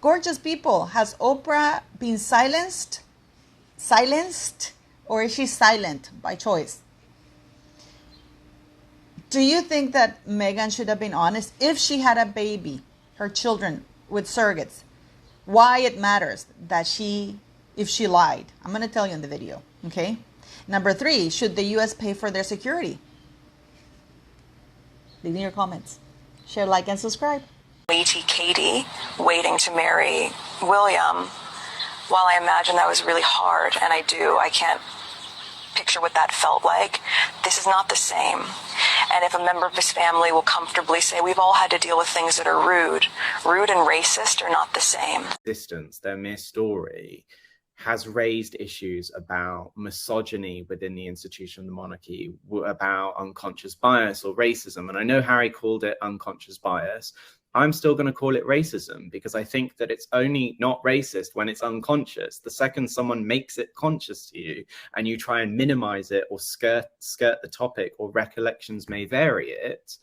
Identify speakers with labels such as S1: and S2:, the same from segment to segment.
S1: Gorgeous people, has Oprah been silenced? Or is she silent by choice? Do you think that Meghan should have been honest if she had a baby, her children, with surrogates? Why it matters that if she lied. I'm going to tell you in the video, okay? Number 3, should the U.S. pay for their security? Leave in your comments. Share, like, and subscribe.
S2: Lady Katie waiting to marry William, while I imagine that was really hard, and I can't picture what that felt like, this is not the same. And if a member of his family will comfortably say, we've all had to deal with things that are rude and racist are not the same.
S3: Their mere story has raised issues about misogyny within the institution of the monarchy, about unconscious bias or racism. And I know Harry called it unconscious bias. I'm still going to call it racism, because I think that it's only not racist when it's unconscious. The second someone makes it conscious to you and you try and minimize it or skirt the topic, or recollections may vary it,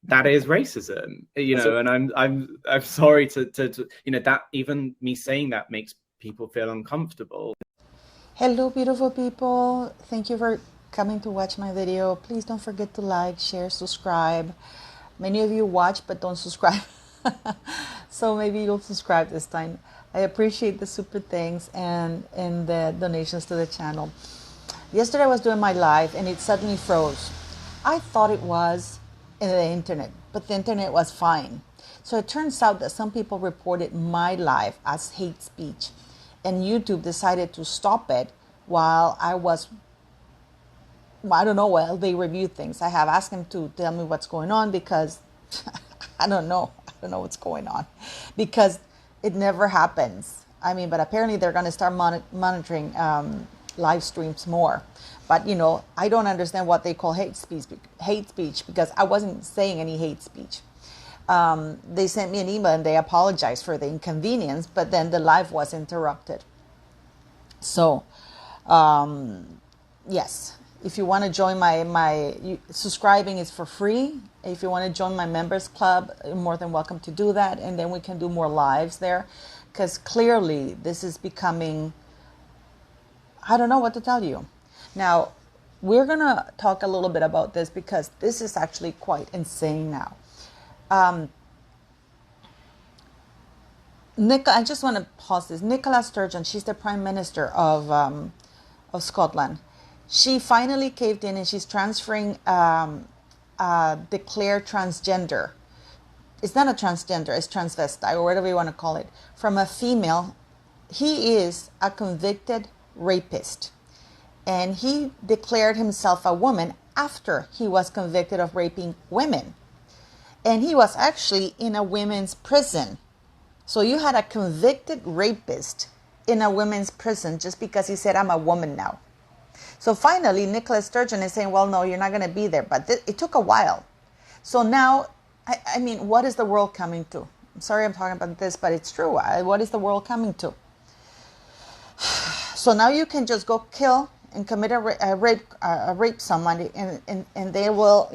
S3: that is racism. And I'm sorry to that even me saying that makes people feel uncomfortable.
S1: Hello, beautiful people. Thank you for coming to watch my video. Please don't forget to like, share, subscribe. Many of you watch but don't subscribe. So maybe you'll subscribe this time. I appreciate the super thanks and the donations to the channel. Yesterday I was doing my live and it suddenly froze. I thought it was in the internet, but the internet was fine. So it turns out that some people reported my live as hate speech, and YouTube decided to stop it while while they review things. I have asked them to tell me what's going on, because I don't know what's going on, because it never happens. But apparently they're going to start monitoring live streams more. But I don't understand what they call hate speech, because I wasn't saying any hate speech. They sent me an email and they apologized for the inconvenience, but then the live was interrupted. So yes, if you want to join subscribing is for free. If you want to join my members club, you're more than welcome to do that, and then we can do more lives there, because clearly this is becoming, I don't know what to tell you. Now, we're going to talk a little bit about this, because this is actually quite insane now. I just want to pause this. Nicola Sturgeon, she's the Prime Minister of Scotland. She finally caved in, and she's transferring declared transgender. It's not a transgender, it's transvestite, or whatever you want to call it, from a female. He is a convicted rapist, and he declared himself a woman after he was convicted of raping women. And he was actually in a women's prison. So you had a convicted rapist in a women's prison just because he said, I'm a woman now. So finally, Nicola Sturgeon is saying, well, no, you're not going to be there. But it took a while. So now, I mean, what is the world coming to? I'm sorry I'm talking about this, but it's true. What is the world coming to? So now you can just go kill and commit rape somebody, and they will,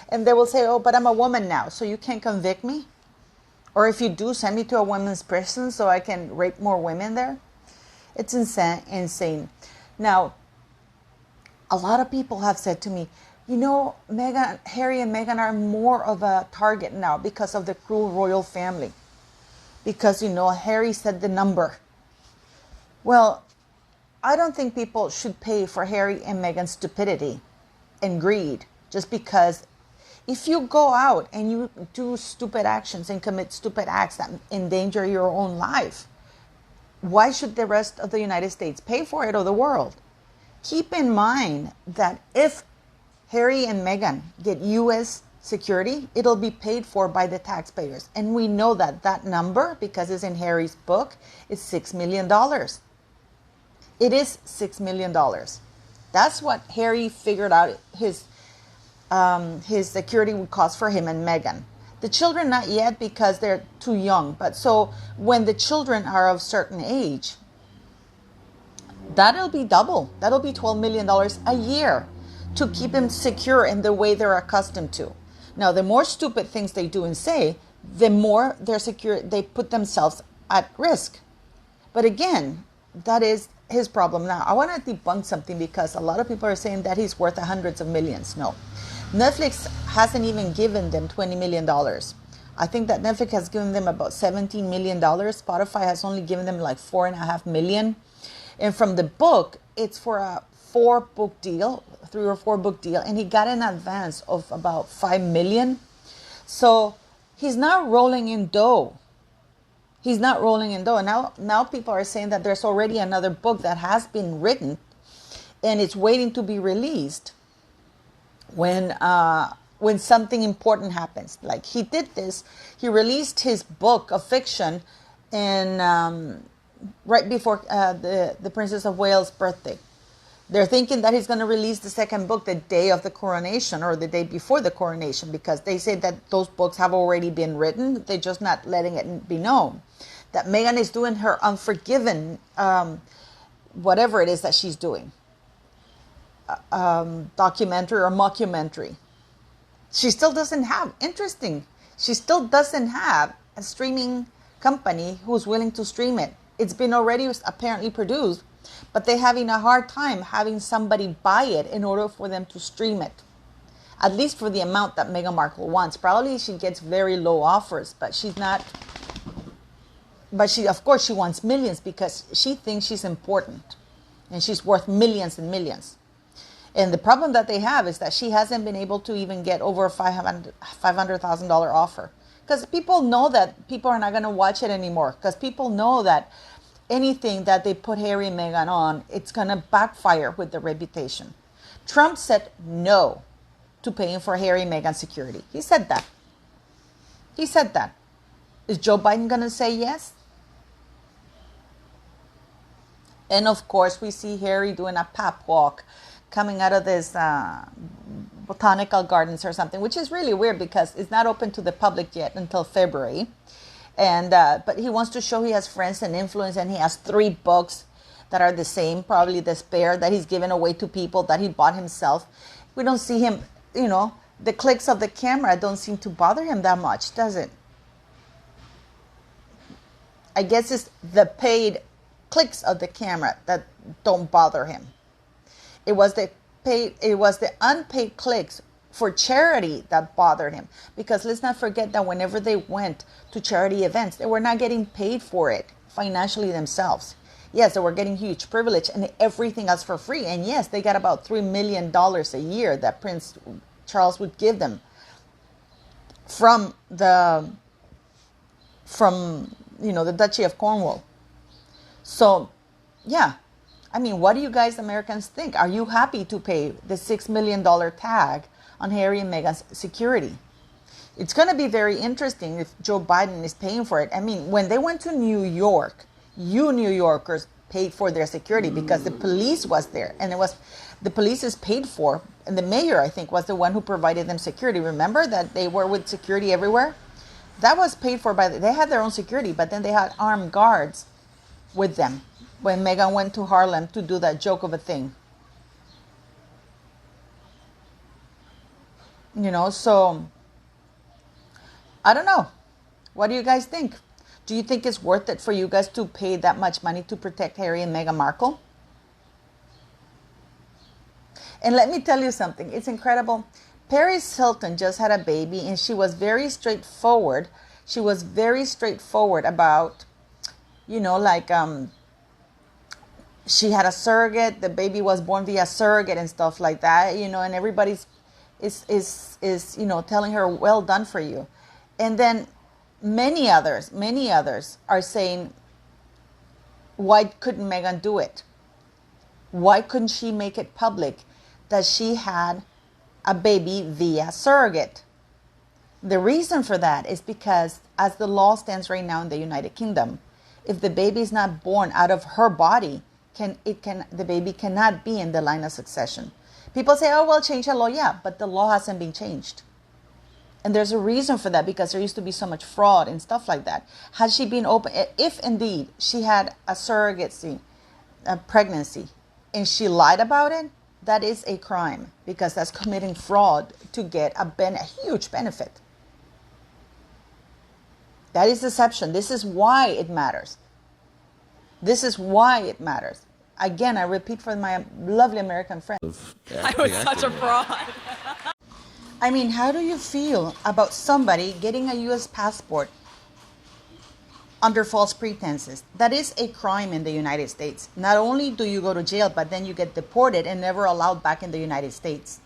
S1: and they will say, oh, but I'm a woman now, so you can't convict me? Or if you do, send me to a women's prison so I can rape more women there? It's insane. Now, a lot of people have said to me, Harry and Meghan are more of a target now because of the cruel royal family. Because, Harry said the number. Well, I don't think people should pay for Harry and Meghan's stupidity and greed, just because if you go out and you do stupid actions and commit stupid acts that endanger your own life, why should the rest of the United States pay for it, or the world? Keep in mind that if Harry and Meghan get U.S. security, it'll be paid for by the taxpayers. And we know that number, because it's in Harry's book, is $6 million. It is $6 million. That's what Harry figured out his security would cost for him and Meghan. The children, not yet, because they're too young. But so when the children are of certain age, that'll be double. That'll be $12 million a year to keep them secure in the way they're accustomed to. Now, the more stupid things they do and say, the more they're secure, they put themselves at risk. But again, that is his problem. Now, I want to debunk something because a lot of people are saying that he's worth hundreds of millions. No. Netflix hasn't even given them $20 million. I think that Netflix has given them about $17 million. Spotify has only given them like $4.5 million. And from the book, it's for a 3 or 4 book deal. And he got an advance of about $5 million. So he's not rolling in dough. He's not rolling in dough. Now people are saying that there's already another book that has been written and it's waiting to be released when something important happens. Like he did this, he released his book of fiction in right before the Princess of Wales' birthday. They're thinking that he's going to release the second book the day of the coronation or the day before the coronation, because they say that those books have already been written. They're just not letting it be known. That Meghan is doing her Unforgiven, whatever it is that she's doing, documentary or mockumentary. She still doesn't have a streaming company who's willing to stream it. It's been already apparently produced, but they're having a hard time having somebody buy it in order for them to stream it. At least for the amount that Meghan Markle wants. Probably she gets very low offers, but she's not. But of course, she wants millions because she thinks she's important and she's worth millions and millions. And the problem that they have is that she hasn't been able to even get over a $500,000 offer. Because people know that people are not going to watch it anymore. Because people know that anything that they put Harry and Meghan on, it's going to backfire with their reputation. Trump said no to paying for Harry and Meghan's security. He said that. Is Joe Biden going to say yes? And of course, we see Harry doing a pap walk coming out of this botanical gardens or something, which is really weird because it's not open to the public yet until February. And but he wants to show he has friends and influence, and he has 3 books that are the same, probably the spare that he's given away to people that he bought himself. We don't see him, the clicks of the camera don't seem to bother him that much, does it? I guess it's the paid clicks of the camera that don't bother him. It was the unpaid clicks for charity that bothered him. Because let's not forget that whenever they went to charity events, they were not getting paid for it financially themselves. Yes, they were getting huge privilege and everything else for free. And yes, they got about $3 million a year that Prince Charles would give them from the Duchy of Cornwall. So, yeah. I mean, what do you guys Americans think? Are you happy to pay the $6 million tag on Harry and Meghan's security? It's going to be very interesting if Joe Biden is paying for it. I mean, when they went to New York, you New Yorkers paid for their security because the police was there. And the police is paid for. And the mayor, I think, was the one who provided them security. Remember that they were with security everywhere? That was paid for they had their own security, but then they had armed guards with them when Meghan went to Harlem to do that joke of a thing. So I don't know. What do you guys think? Do you think it's worth it for you guys to pay that much money to protect Harry and Meghan Markle? And let me tell you something. It's incredible. Paris Hilton just had a baby, and she was very straightforward. She was very straightforward about, she had a surrogate. The baby was born via surrogate and stuff like that, and everybody's is telling her, well done for you. And then many others are saying, why couldn't Meghan do it? Why couldn't she make it public that she had a baby via surrogate? The reason for that is because as the law stands right now in the United Kingdom, if the baby is not born out of her body, the baby cannot be in the line of succession. People say, oh, well, change the law. Yeah, but the law hasn't been changed. And there's a reason for that, because there used to be so much fraud and stuff like that. Had she been open, if indeed she had a surrogacy, a pregnancy, and she lied about it, that is a crime, because that's committing fraud to get a huge benefit. That is deception. This is why it matters. This is why it matters. Again, I repeat for my lovely American friends.
S4: I was such a fraud.
S1: I mean, how do you feel about somebody getting a U.S. passport under false pretenses? That is a crime in the United States. Not only do you go to jail, but then you get deported and never allowed back in the United States.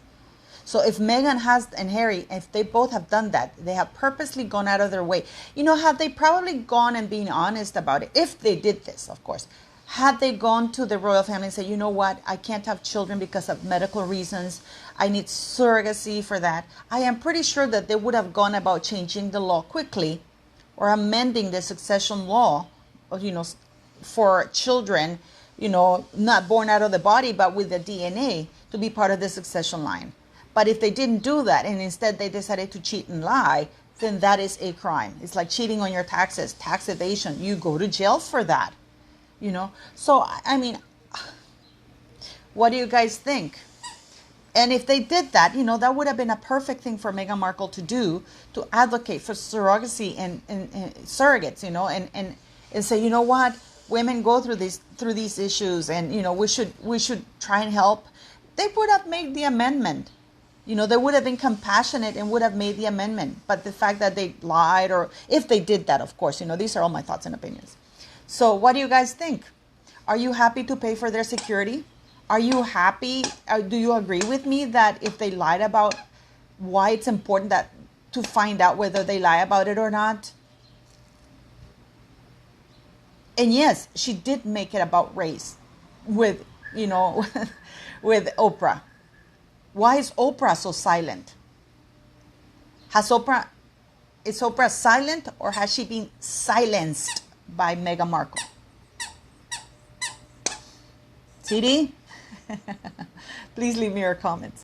S1: So if Meghan and Harry, if they both have done that, they have purposely gone out of their way. You know, have they probably gone and been honest about it? If they did this, of course. Had they gone to the royal family and said, you know what, I can't have children because of medical reasons. I need surrogacy for that. I am pretty sure that they would have gone about changing the law quickly or amending the succession law, you know, for children, you know, not born out of the body, but with the DNA to be part of the succession line. But if they didn't do that and instead they decided to cheat and lie, then that is a crime. It's like cheating on your taxes, tax evasion. You go to jail for that, you know. So, I mean, what do you guys think? And if they did that, you know, that would have been a perfect thing for Meghan Markle to do, to advocate for surrogacy and surrogates, you know, and say, you know what, women go through these issues, and you know, we should try and help. They would have made the amendment. You know, they would have been compassionate and would have made the amendment. But the fact that they lied, or if they did that, of course, you know, these are all my thoughts and opinions. So what do you guys think? Are you happy to pay for their security? Are you happy? Do you agree with me that if they lied about why it's important that to find out whether they lie about it or not? And yes, she did make it about race with, you know, with Oprah. Why is Oprah so silent? Is Oprah silent, or has she been silenced by Meghan Markle? CD? Please leave me your comments.